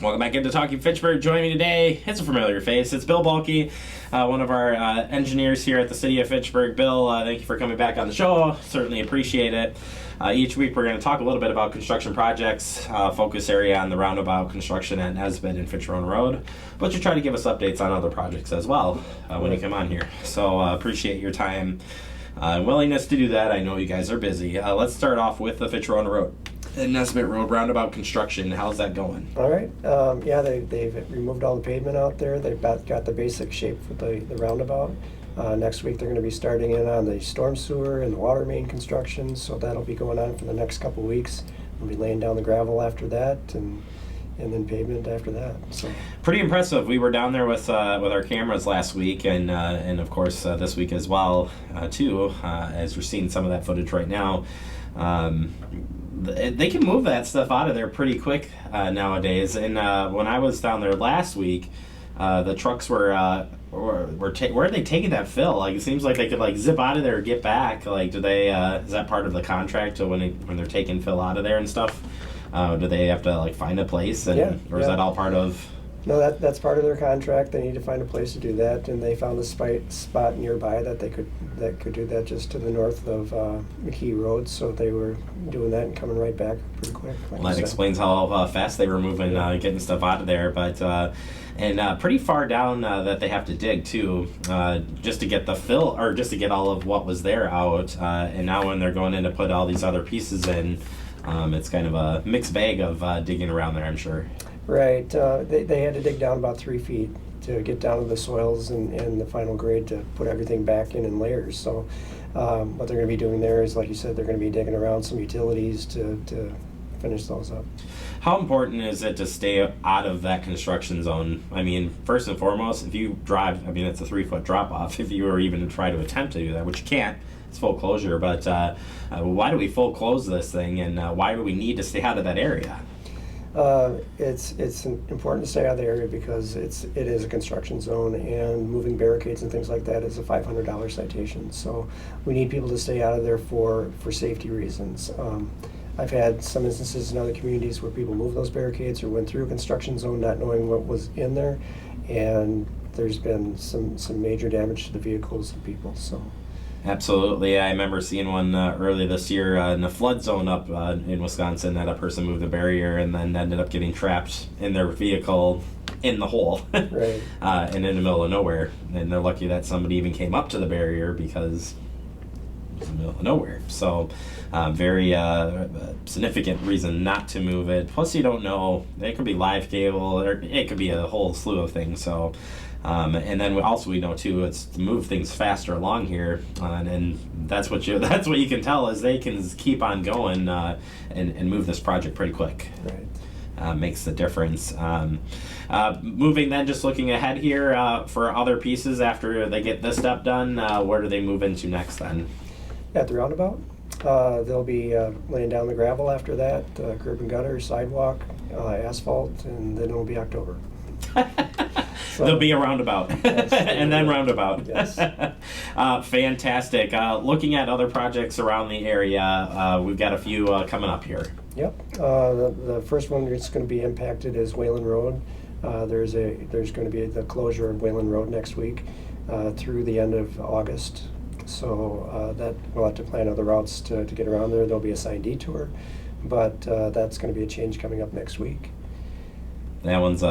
Welcome back into Talking Fitchburg. Joining me today, it's a familiar face. It's Bill Balke, one of our engineers here at the City of Fitchburg. Bill, thank you for coming back on the show. Certainly appreciate it. Each week we're going to talk a little bit about construction projects, focus area on the Roundabout construction at Nesbitt and Fitchrona Road, but you try to give us updates on other projects as well when you come on here. So appreciate your time and willingness to do that. I know you guys are busy. Let's start off with the Fitchrona Road. And Nesbitt Road Roundabout construction, how's that going? All right. Yeah, they've removed all the pavement out there. They've got the basic shape for the roundabout. Next week they're going to be starting in on the storm sewer and the water main construction, so that'll be going on for the next couple weeks. We'll be laying down the gravel after that, and then pavement after that. So pretty impressive. We were down there with our cameras last week, and of course this week as well too. As we're seeing some of that footage right now. They can move that stuff out of there pretty quick nowadays. And when I was down there last week, the trucks where are they taking that fill? Like, it seems like they could like zip out of there or get back. Like, do they? Is that part of the contract to when they're taking fill out of there and stuff? Do they have to like find a place? Or is that all part of? No, that's part of their contract. They need to find a place to do that, and they found a spot nearby that could do that just to the north of McKee Road. So they were doing that and coming right back pretty quick. Well, that explains how fast they were moving, getting stuff out of there. But and pretty far down that they have to dig too, just to get the fill or just to get all of what was there out. And now when they're going in to put all these other pieces in, it's kind of a mixed bag of digging around there, I'm sure. Right. They had to dig down about 3 feet to get down to the soils and the final grade to put everything back in layers. So what they're going to be doing there is, like you said, they're going to be digging around some utilities to finish those up. How important is it to stay out of that construction zone? I mean, first and foremost, if you drive, I mean, it's a 3-foot drop off if you were even to try to attempt to do that, which you can't. It's full closure. But why do we full close this thing, and why do we need to stay out of that area? It's important to stay out of the area because it is a construction zone, and moving barricades and things like that is a $500 citation. So we need people to stay out of there for safety reasons. I've had some instances in other communities where people moved those barricades or went through a construction zone not knowing what was in there, and there's been some major damage to the vehicles and people. So. Absolutely. I remember seeing one early this year in a flood zone up in Wisconsin that a person moved a barrier and then ended up getting trapped in their vehicle in the hole. Right. And in the middle of nowhere. And they're lucky that somebody even came up to the barrier because it was in the middle of nowhere. So very significant reason not to move it. Plus, you don't know. It could be live cable, or it could be a whole slew of things. So. And then we know too, it's to move things faster along here, and that's what you can tell is they can keep on going and move this project pretty quick. Right. Makes the difference. Moving then, just looking ahead here for other pieces after they get this step done, where do they move into next then? At the roundabout, they'll be laying down the gravel after that, curb and gutter, sidewalk, asphalt, and then it'll be October. So, there'll be a roundabout and then roundabout. Yes. Fantastic. Looking at other projects around the area, we've got a few coming up here. Yep. The first one that's going to be impacted is Wayland Road. There's going to be the closure of Wayland Road next week through the end of August. So that we'll have to plan other routes to get around there. There'll be a signed detour, but that's going to be a change coming up next week. That one's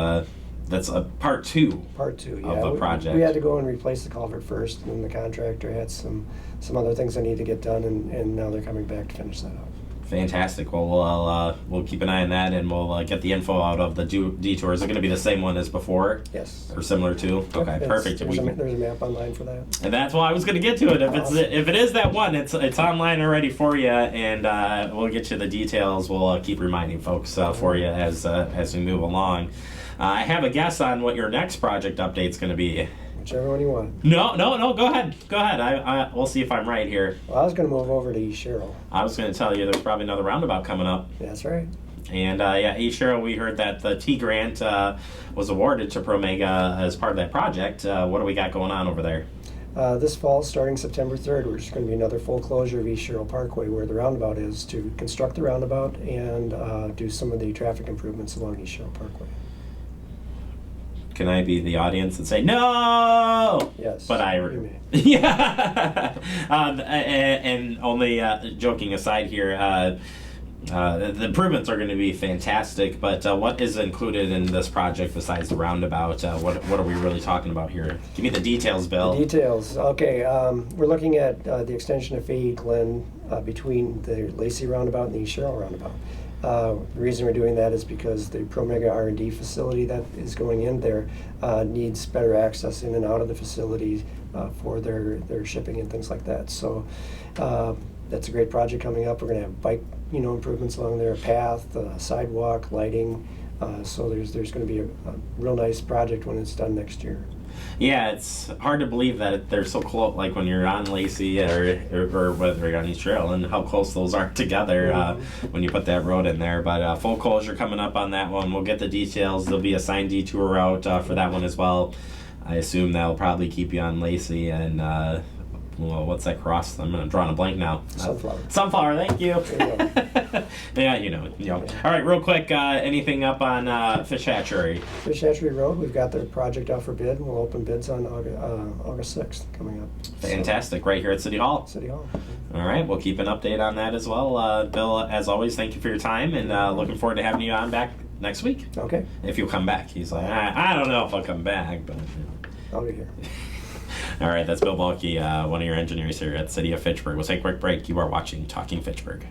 that's a part two. Part two, yeah. Of the project. We had to go and replace the culvert first, and then the contractor had some other things that need to get done, and now they're coming back to finish that up. Fantastic. Well, we'll keep an eye on that, and we'll get the info out of the detour. Is it going to be the same one as before? Yes. Or similar to? Okay, perfect. There's a map online for that. And that's why I was going to get to it. If it is that one, it's online already for you, and we'll get you the details. We'll keep reminding folks for you as we move along. I have a guess on what your next project update's going to be. Whichever one you want. No. Go ahead. We'll see if I'm right here. Well, I was going to move over to East Cheryl. I was going to tell you there's probably another roundabout coming up. That's right. And East Cheryl, we heard that the T grant was awarded to Promega as part of that project. What do we got going on over there? This fall, starting September 3rd, there's going to be another full closure of East Cheryl Parkway where the roundabout is, to construct the roundabout and do some of the traffic improvements along East Cheryl Parkway. Can I be the audience and say no? Yes. But I. You may. Yeah. And only joking aside here. The improvements are going to be fantastic, but what is included in this project besides the roundabout? What are we really talking about here? Give me the details, Bill. The details. Okay, we're looking at the extension of Fahey Glen between the Lacey Roundabout and the Cheryl Roundabout. The reason we're doing that is because the ProMega R&D facility that is going in there needs better access in and out of the facility for their shipping and things like that. So that's a great project coming up. We're going to have bike improvements along there, path, sidewalk, lighting. So there's going to be a real nice project when it's done next year. Yeah, it's hard to believe that they're so close, like when you're on Lacey or whether you're on East Trail, and how close those are together when you put that road in there. But full closure coming up on that one. We'll get the details. There'll be a signed detour route for that one as well. I assume that'll probably keep you on Lacey and well, what's that cross? I'm drawing a blank now. Sunflower. Sunflower, thank you. Yeah, you know. All right, real quick, anything up on Fish Hatchery? Fish Hatchery Road, we've got the project out for bid, and we'll open bids on August 6th coming up. Fantastic, right here at City Hall. City Hall. All right, we'll keep an update on that as well. Bill, as always, thank you for your time, and looking forward to having you on back next week. Okay. If you'll come back. He's like, I don't know if I'll come back, but... I'll be here. All right, that's Bill Balke, one of your engineers here at City of Fitchburg. We'll take a quick break. You are watching Talking Fitchburg.